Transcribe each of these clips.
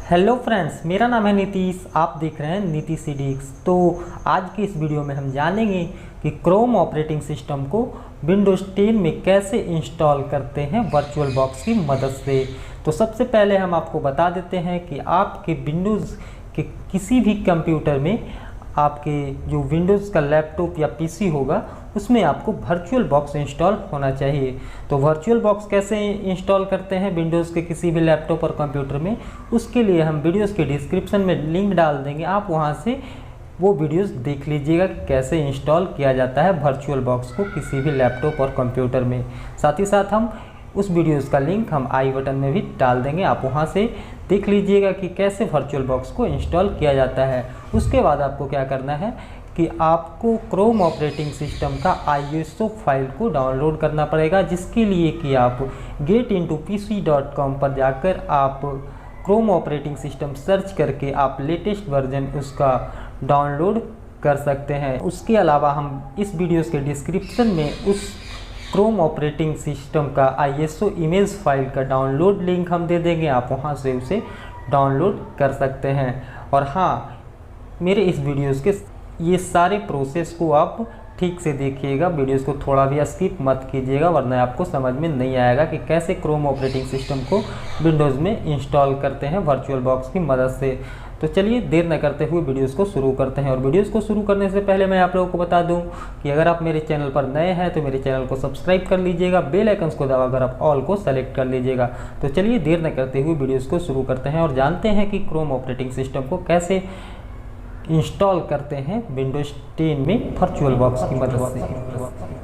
Hello friends, मेरा नाम है नीतीश। आप देख रहे हैं नीतीशिडिक्स। तो आज की इस वीडियो में हम जानेंगे कि क्रोम ऑपरेटिंग सिस्टम को विंडोज़ 10 में कैसे इंस्टॉल करते हैं वर्चुअल बॉक्स की मदद से। तो सबसे पहले हम आपको बता देते हैं कि आपके विंडोज़ के किसी भी कंप्यूटर में आपके जो विंडोज़ का लैपटॉप या पीसी होगा उसमें आपको वर्चुअल बॉक्स इंस्टॉल होना चाहिए। तो वर्चुअल बॉक्स कैसे इंस्टॉल करते हैं विंडोज़ के किसी भी लैपटॉप और कंप्यूटर में, उसके लिए हम वीडियोज़ के डिस्क्रिप्शन में लिंक डाल देंगे। आप वहां से वो वीडियोज़ देख लीजिएगा कि कैसे इंस्टॉल किया जाता है वर्चुअल बॉक्स को किसी भी लैपटॉप और कंप्यूटर में। साथ ही साथ हम उस वीडियोज़ का लिंक हम आई बटन में भी डाल देंगे, आप वहां से देख लीजिएगा कि कैसे वर्चुअल बॉक्स को इंस्टॉल किया जाता है। उसके बाद आपको क्या करना है कि आपको क्रोम ऑपरेटिंग सिस्टम का ISO फाइल को डाउनलोड करना पड़ेगा, जिसके लिए कि आप getintopc.com पर जाकर आप क्रोम ऑपरेटिंग सिस्टम सर्च करके आप लेटेस्ट वर्जन उसका डाउनलोड कर सकते हैं। उसके अलावा हम इस वीडियोज़ के डिस्क्रिप्शन में उस क्रोम ऑपरेटिंग सिस्टम का ISO इमेज फाइल का डाउनलोड लिंक हम दे देंगे, आप वहां से उसे डाउनलोड कर सकते हैं। और हाँ, मेरे इस वीडियोज़ के ये सारे प्रोसेस को आप ठीक से देखिएगा, वीडियोज़ को थोड़ा भी स्किप मत कीजिएगा, वरना आपको समझ में नहीं आएगा कि कैसे क्रोम ऑपरेटिंग सिस्टम को विंडोज़ में इंस्टॉल करते हैं वर्चुअल बॉक्स की मदद से। तो चलिए देर न करते हुए वीडियोज़ को शुरू करते हैं। और वीडियोज़ को शुरू करने से पहले मैं आप लोगों को बता दूं कि अगर आप मेरे चैनल पर नए हैं तो मेरे चैनल को सब्सक्राइब कर लीजिएगा, बेल आइकन्स को दबाकर आप ऑल को सेलेक्ट कर लीजिएगा। तो चलिए देर न करते हुए वीडियोज़ को शुरू करते हैं और जानते हैं कि क्रोम ऑपरेटिंग सिस्टम को कैसे इंस्टॉल करते हैं विंडोज़ 10 में वर्चुअल बॉक्स की मदद से।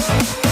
kaise.